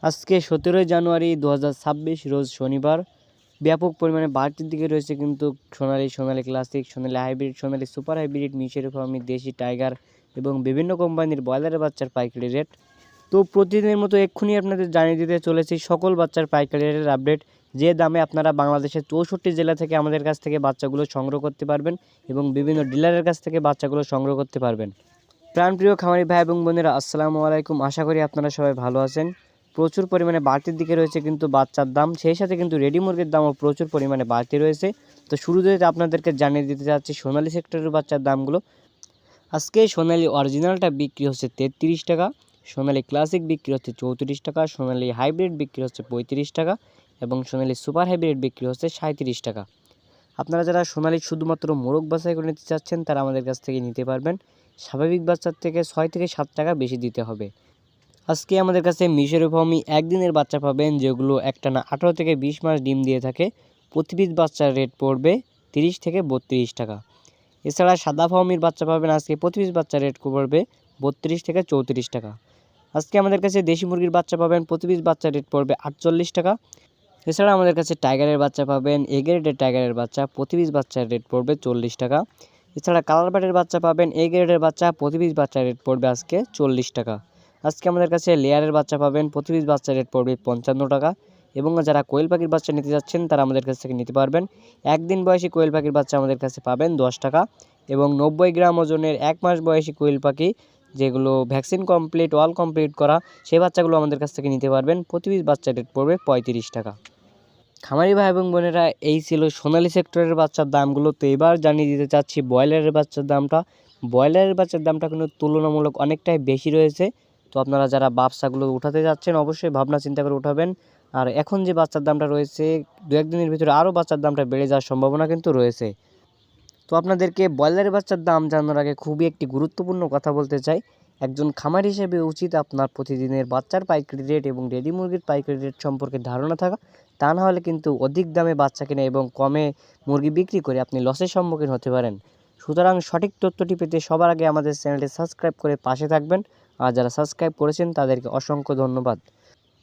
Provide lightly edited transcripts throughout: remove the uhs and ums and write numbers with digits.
আজকে 17 জানুয়ারি 2026 রোজ শনিবার। ব্যাপক পরিমাণে বাড়তির দিকে রয়েছে কিন্তু সোনালী ক্লাসিক, সোনালী হাইব্রিড, সোনালী সুপার হাইব্রিড, মিশরি ফার্মি, দেশি টাইগার এবং বিভিন্ন কোম্পানির ব্রয়লারের বাচ্চার পাইকারি রেট। তো প্রতিদিনের মতো এক্ষুনি আপনাদের জানিয়ে দিতে চলেছি সকল বাচ্চার পাইকারি রেটের আপডেট, যে দামে আপনারা বাংলাদেশের 64 জেলা থেকে আমাদের কাছ থেকে বাচ্চাগুলো সংগ্রহ করতে পারবেন এবং বিভিন্ন ডিলারের কাছ থেকে বাচ্চাগুলো সংগ্রহ করতে পারবেন। প্রাণপ্রিয় খামারি ভাই এবং বোনেরা, আসসালামু আলাইকুম। আশা করি আপনারা সবাই ভালো আছেন। প্রচুর পরিমাণে বাড়তির দিকে রয়েছে কিন্তু বাচ্চার দাম, সেই সাথে কিন্তু রেডি মুরগির দামও প্রচুর পরিমাণে বাড়তি রয়েছে। তো শুরুতে আপনাদেরকে জানিয়ে দিতে চাচ্ছি সোনালী সেক্টরের বাচ্চার দামগুলো। আজকে সোনালী অরিজিনালটা বিক্রি হচ্ছে 33 টাকা, সোনালী ক্লাসিক বিক্রি হচ্ছে 34 টাকা, সোনালী হাইব্রিড বিক্রি হচ্ছে 35 টাকা এবং সোনালী সুপার হাইব্রিড বিক্রি হচ্ছে 37 টাকা। আপনারা যারা সোনালী শুধুমাত্র মোরগ বাছাই করে নিতে চাচ্ছেন তারা আমাদের কাছ থেকে নিতে পারবেন। স্বাভাবিক বাচ্চার থেকে 6 থেকে 7 টাকা বেশি দিতে হবে। আজকে আমাদের কাছে মিশরি ফার্মি একদিনের বাচ্চা পাবেন, যেগুলো একটানা 18 থেকে 20 মাস ডিম দিয়ে থাকে। প্রতি পিস বাচ্চার রেট পড়বে 30 থেকে 32 টাকা। এছাড়া সাদা ফার্মির বাচ্চা পাবেন, আজকে প্রতি পিস বাচ্চার রেট পড়বে 32 থেকে 34 টাকা। আজকে আমাদের কাছে দেশি মুরগির বাচ্চা পাবেন, প্রতি পিস বাচ্চার রেট পড়বে 48 টাকা। এছাড়া আমাদের কাছে টাইগারের বাচ্চা পাবেন, এ গ্রেডের টাইগারের বাচ্চা প্রতি পিস বাচ্চার রেট পড়বে 40 টাকা। এছাড়া কালার বাটের বাচ্চা পাবেন, এ গ্রেডের বাচ্চা প্রতি পিস বাচ্চার রেট পড়বে আজকে 40 টাকা। আজকে আমাদের কাছে লেয়ারের বাচ্চা পাবেন, প্রতি পিস বাচ্চার রেট পড়বে 55 টাকা। এবং যারা কোয়েল পাখির বাচ্চা নিতে যাচ্ছেন তারা আমাদের কাছ থেকে নিতে পারবেন। একদিন বয়সী কোয়েল পাখির বাচ্চা আমাদের কাছে পাবেন 10 টাকা এবং 90 গ্রাম ওজনের 1 মাস বয়সী কোয়েল পাখি, যেগুলো ভ্যাকসিন কমপ্লিট, অল কমপ্লিট করা, সেই বাচ্চাগুলো আমাদের কাছ থেকে নিতে পারবেন। প্রতি পিস বাচ্চার রেট পড়বে 35 টাকা। খামারি ভাই এবং বোনেরা, এই ছিল সোনালী সেক্টরের বাচ্চার দামগুলো। তো এবার জানিয়ে দিতে চাচ্ছি ব্রয়লারের বাচ্চার দামটা। ব্রয়লারের বাচ্চার দামটা কিন্তু তুলনামূলক অনেকটাই বেশি রয়েছে। তো আপনারা যারা বাচ্চাগুলো উঠাতে যাচ্ছেন অবশ্যই ভাবনা চিন্তা করে উঠাবেন। আর এখন যে বাচ্চার দামটা রয়েছে, 2-1 দিনের ভিতরে আরও বাচ্চার দামটা বেড়ে যাওয়ার সম্ভাবনা কিন্তু রয়েছে। তো আপনাদেরকে ব্রয়লারের বাচ্চার দাম জানানোর আগে খুবই একটি গুরুত্বপূর্ণ কথা বলতে চাই। একজন খামার হিসেবে উচিত আপনার প্রতিদিনের বাচ্চার পাইকারি রেট এবং রেডি মুরগির পাইকারি রেট সম্পর্কে ধারণা থাকা। তা না হলে কিন্তু অধিক দামে বাচ্চা কিনে এবং কমে মুরগি বিক্রি করে আপনি লসের সম্মুখীন হতে পারেন। সুতরাং সঠিক তথ্যটি পেতে সবার আগে আমাদের চ্যানেলটি সাবস্ক্রাইব করে পাশে থাকবেন। আর যারা সাবস্ক্রাইব করেছেন তাদেরকে অসংখ্য ধন্যবাদ।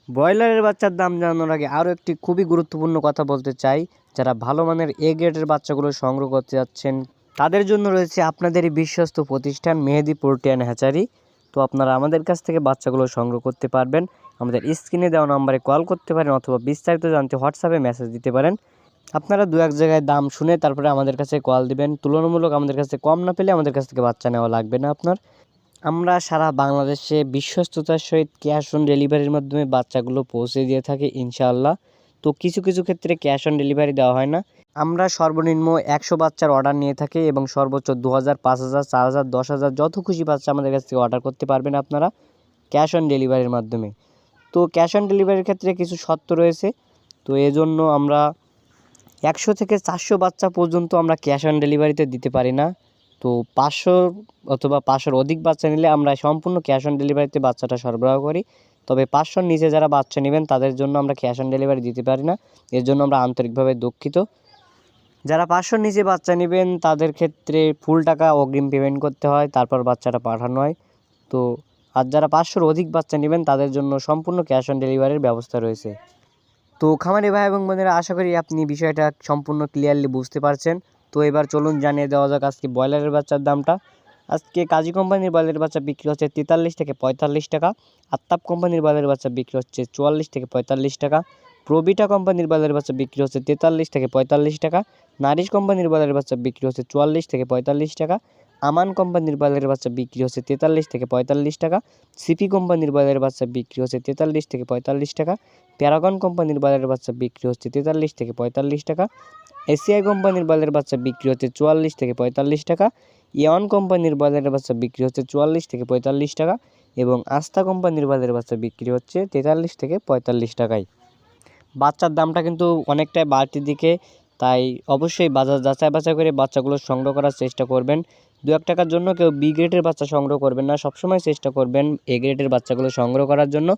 ব্রয়লারের বাচ্চার দাম জানানোর আগে আরও একটি খুবই গুরুত্বপূর্ণ কথা বলতে চাই। যারা ভালো মানের এ গ্রেডের বাচ্চাগুলো সংগ্রহ করতে যাচ্ছেন তাদের জন্য রয়েছে আপনাদেরই বিশ্বস্ত প্রতিষ্ঠান মেহেদি পোল্ট্রি অ্যান্ড হ্যাচারি। তো আপনারা আমাদের কাছ থেকে বাচ্চাগুলো সংগ্রহ করতে পারবেন। আমাদের স্ক্রিনে দেওয়া নম্বরে কল করতে পারেন অথবা বিস্তারিত জানতে হোয়াটসঅ্যাপে মেসেজ দিতে পারেন। আপনারা 2-1 জায়গায় দাম শুনে তারপরে আমাদের কাছে কল দিবেন। তুলনামূলক আমাদের কাছে কম না পেলে আমাদের কাছ থেকে বাচ্চা নেওয়া লাগবে না আপনার। আমরা সারা বাংলাদেশে বিশ্বস্ততার সহিত ক্যাশ অন ডেলিভারির মাধ্যমে বাচ্চাগুলো পৌঁছে দিয়ে থাকি ইনশাআল্লাহ। তো কিছু কিছু ক্ষেত্রে ক্যাশ অন ডেলিভারি দেওয়া হয় না। আমরা সর্বনিম্ন 100 বাচ্চার অর্ডার নিয়ে থাকি এবং সর্বোচ্চ 2000, 5000, 4000, 10,000 যত খুশি বাচ্চা আমাদের কাছ থেকে অর্ডার করতে পারবেন আপনারা ক্যাশ অন ডেলিভারির মাধ্যমে। তো ক্যাশ অন ডেলিভারির ক্ষেত্রে কিছু শর্ত রয়েছে। তো এজন্য আমরা 100 থেকে 400 বাচ্চা পর্যন্ত আমরা ক্যাশ অন ডেলিভারিতে দিতে পারি না। তো 500 অথবা 500-র অধিক বাচ্চা নিলে আমরা সম্পূর্ণ ক্যাশ অন ডেলিভারিতে বাচ্চাটা সরবরাহ করি। তবে 500-র নিচে যারা বাচ্চা নেবেন তাদের জন্য আমরা ক্যাশ অন ডেলিভারি দিতে পারি না। এর জন্য আমরা আন্তরিকভাবে দুঃখিত। যারা 500-র নিচে বাচ্চা নেবেন তাদের ক্ষেত্রে ফুল টাকা অগ্রিম পেমেন্ট করতে হয়, তারপর বাচ্চাটা পাঠানো হয়। তো আর যারা 500-র অধিক বাচ্চা নেবেন তাদের জন্য সম্পূর্ণ ক্যাশ অন ডেলিভারির ব্যবস্থা রয়েছে। তো খামারি ভাই এবং বোনেরা, আশা করি আপনি বিষয়টা সম্পূর্ণ ক্লিয়ারলি বুঝতে পারছেন। তো এবার চলুন জানিয়ে দেওয়া যাক আজকে ব্রয়লারের বাচ্চার দামটা। আজকে কাজী কোম্পানির ব্রয়লারের বাচ্চা বিক্রি হচ্ছে 43 থেকে 45 টাকা। আত্তাপ কোম্পানির ব্রয়লারের বাচ্চা বিক্রি হচ্ছে 44 থেকে 45 টাকা। প্রবিটা কোম্পানির ব্রয়লারের বাচ্চা বিক্রি হচ্ছে 43 থেকে 45 টাকা। নারিশ কোম্পানির ব্রয়লারের বাচ্চা বিক্রি হচ্ছে 44 থেকে 45 টাকা। আমান কোম্পানির ব্রয়লারের বাচ্চা বিক্রি হচ্ছে 43 থেকে 45 টাকা। সিপি কোম্পানির ব্রয়লারের বাচ্চা বিক্রি হচ্ছে 43 থেকে 45 টাকা। প্যারাগন কোম্পানির ব্রয়লারের বাচ্চা বিক্রি হচ্ছে 43 থেকে 45 টাকা। এসিআই কোম্পানির ব্রয়লারের বাচ্চা বিক্রি হচ্ছে 44 থেকে 45 টাকা। ইয়ন কোম্পানির ব্রয়লারের বাচ্চা বিক্রি হচ্ছে 44 থেকে 45 টাকা এবং আস্থা কোম্পানির ব্রয়লারের বাচ্চা বিক্রি হচ্ছে 43 থেকে 45 টাকায়। বাচ্চার দামটা কিন্তু অনেকটাই বাড়তির দিকে, তাই অবশ্যই বাজার যাচাই বাছাই করে বাচ্চাগুলো সংগ্রহ করার চেষ্টা করবেন। 2-1 টাকার জন্য কেউ বি গ্রেডের বাচ্চা সংগ্রহ করবেন না, সবসময় চেষ্টা করবেন এ গ্রেডের বাচ্চাগুলো সংগ্রহ করার জন্য।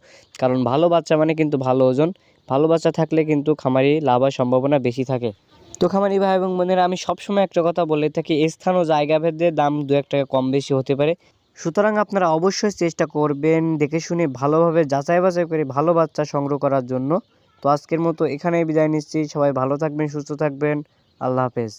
কারণ ভালো বাচ্চা মানে কিন্তু ভালো ওজন, ভালো বাচ্চা থাকলে কিন্তু খামারি লাভ হওয়ার সম্ভাবনা বেশি থাকে। তো খামারি ভাই এবং বোনেরা, আমি সবসময় একটা কথা বলে থাকি, স্থান ও জায়গা ভেদে দাম 2-1 টাকা কম বেশি হতে পারে। সুতরাং আপনারা অবশ্যই চেষ্টা করবেন দেখে শুনে ভালোভাবে যাচাই বাছাই করে ভালো বাচ্চা সংগ্রহ করার জন্য। তো আজকের মতো এখানেই বিদায় নিচ্ছি। সবাই ভালো থাকবেন, সুস্থ থাকবেন। আল্লাহ হাফেজ।